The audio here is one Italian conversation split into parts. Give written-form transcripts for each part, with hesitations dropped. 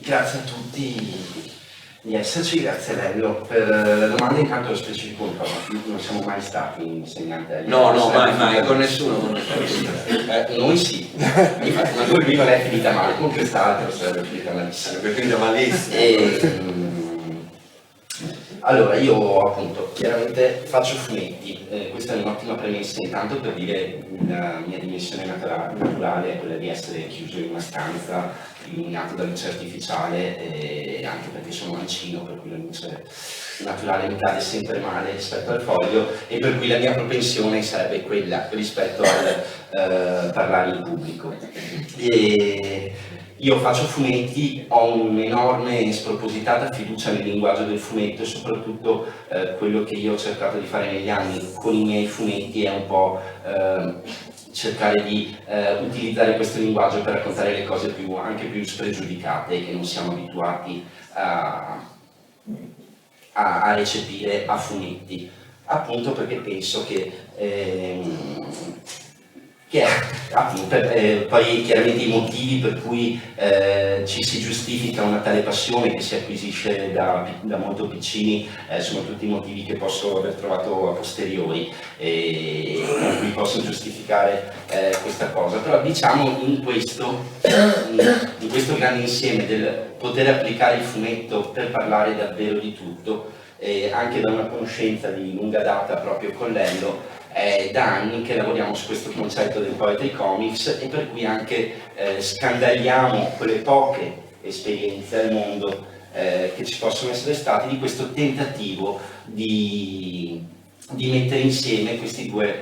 Grazie a tutti di esserci, grazie Lello per la domanda. Intanto lo specifico un po', non siamo mai stati insegnanti agli No, mai, con nessuno. Noi sì, ma lui non è finita male, con quest'altro sarebbe finita malissimo. Allora, io appunto chiaramente faccio fumetti, questa è un'ottima premessa intanto per dire la mia dimensione naturale è quella di essere chiuso in una stanza, illuminato da luce artificiale, anche perché sono mancino, per cui la luce naturale mi cade sempre male rispetto al foglio e per cui la mia propensione sarebbe quella rispetto al parlare in pubblico. Io faccio fumetti, ho un'enorme spropositata fiducia nel linguaggio del fumetto e soprattutto quello che io ho cercato di fare negli anni con i miei fumetti è un po' cercare di utilizzare questo linguaggio per raccontare le cose anche più spregiudicate che non siamo abituati a recepire a fumetti, appunto perché penso appunto, poi chiaramente i motivi per cui ci si giustifica una tale passione che si acquisisce da molto piccini sono tutti motivi che posso aver trovato a posteriori e con cui posso giustificare questa cosa, però diciamo in questo grande insieme del poter applicare il fumetto per parlare davvero di tutto, anche da una conoscenza di lunga data proprio con Lello. È da anni che lavoriamo su questo concetto del Poetry Comics e per cui anche scandagliamo quelle poche esperienze al mondo che ci possono essere state di questo tentativo di mettere insieme questi due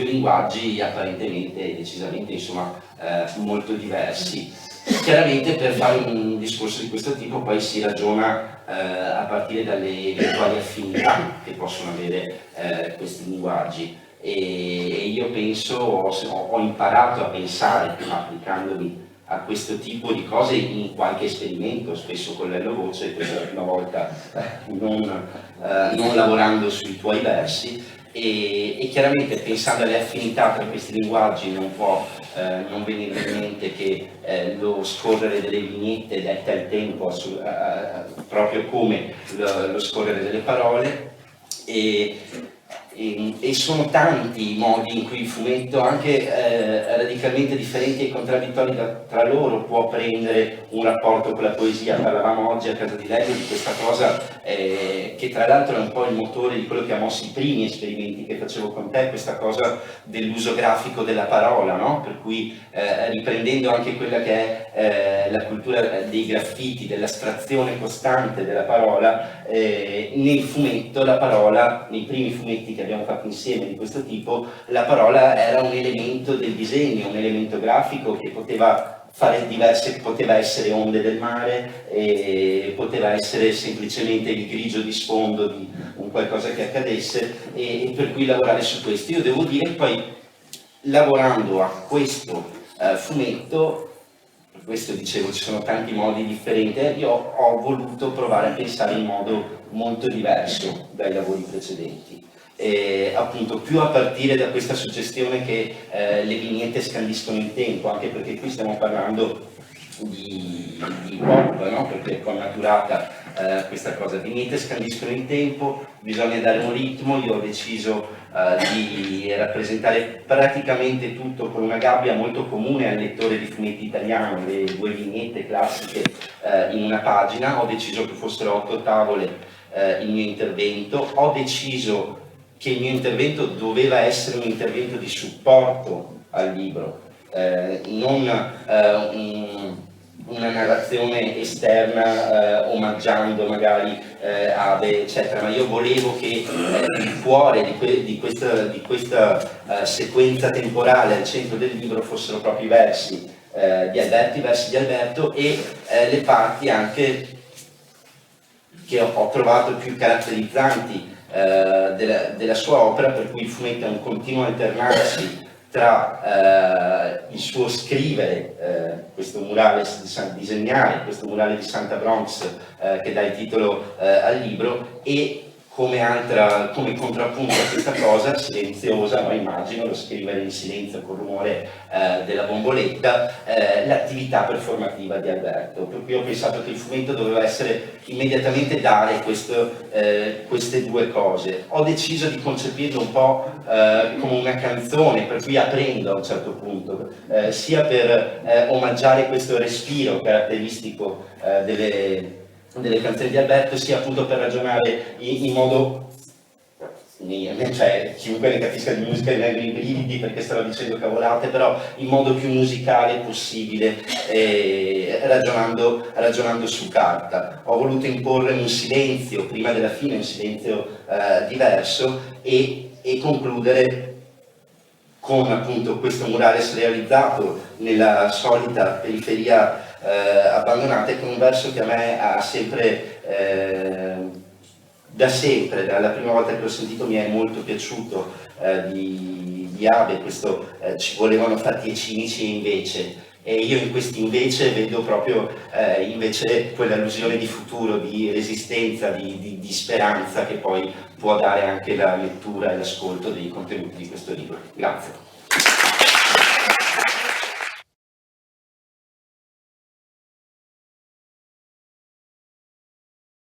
linguaggi apparentemente e decisamente molto diversi. Chiaramente per fare un discorso di questo tipo poi si ragiona a partire dalle eventuali affinità che possono avere questi linguaggi e io penso, ho imparato a pensare applicandomi a questo tipo di cose in qualche esperimento, spesso con Lello Voce, questa è la prima volta non lavorando sui tuoi versi e chiaramente pensando alle affinità tra questi linguaggi non può non venire in mente che lo scorrere delle vignette detta il tempo proprio come lo scorrere delle parole e sono tanti i modi in cui il fumetto, anche radicalmente differenti e contraddittori tra loro, può prendere un rapporto con la poesia. Parlavamo oggi a casa di Lello di questa cosa che tra l'altro è un po' il motore di quello che ha mosso i primi esperimenti che facevo con te, questa cosa dell'uso grafico della parola, no? Per cui riprendendo anche quella che è la cultura dei graffiti, dell'astrazione costante della parola, nel fumetto la parola, nei primi fumetti che abbiamo fatto insieme di questo tipo, la parola era un elemento del disegno, un elemento grafico che poteva fare diverse, poteva essere onde del mare, poteva essere semplicemente il grigio di sfondo di un qualcosa che accadesse e per cui lavorare su questo. Io devo dire poi, lavorando a questo fumetto, per questo dicevo ci sono tanti modi differenti, io ho voluto provare a pensare in modo molto diverso dai lavori precedenti. Appunto più a partire da questa suggestione che le vignette scandiscono il tempo, anche perché qui stiamo parlando di pop, no? Perché è connaturata questa cosa, vignette scandiscono il tempo, bisogna dare un ritmo. Io ho deciso di rappresentare praticamente tutto con una gabbia molto comune al lettore di fumetti italiano, le due vignette classiche in una pagina. Ho deciso che fossero 8 tavole il mio intervento, ho deciso che il mio intervento doveva essere un intervento di supporto al libro, non una narrazione esterna omaggiando magari Ave, eccetera, ma io volevo che il cuore di questa sequenza temporale al centro del libro fossero proprio i versi di Alberto, i versi di Alberto e le parti anche che ho trovato più caratterizzanti della sua opera, per cui il fumetto è un continuo alternarsi tra il suo scrivere questo murale, disegnare questo murale di Santa Bronx che dà il titolo al libro, e come contrappunto a questa cosa silenziosa, no? Immagino lo scrivere in silenzio con il rumore della bomboletta, l'attività performativa di Alberto. Per cui ho pensato che il fumetto doveva essere immediatamente dare queste due cose. Ho deciso di concepirlo un po' come una canzone, per cui aprendo a un certo punto, sia per omaggiare questo respiro caratteristico delle canzoni di Alberto, sia appunto per ragionare in modo, cioè chiunque ne capisca di musica mi vengono i brividi perché starò dicendo cavolate, però in modo più musicale possibile, ragionando su carta. Ho voluto imporre un silenzio prima della fine, un silenzio diverso, e concludere con appunto questo murales realizzato nella solita periferia abbandonata, e con un verso che a me ha sempre, da sempre, dalla prima volta che l'ho sentito mi è molto piaciuto, di Abe, questo ci volevano fatti e cinici e invece, e io in questi invece vedo proprio invece quell'allusione di futuro, di resistenza, di speranza che poi può dare anche la lettura e l'ascolto dei contenuti di questo libro. Grazie.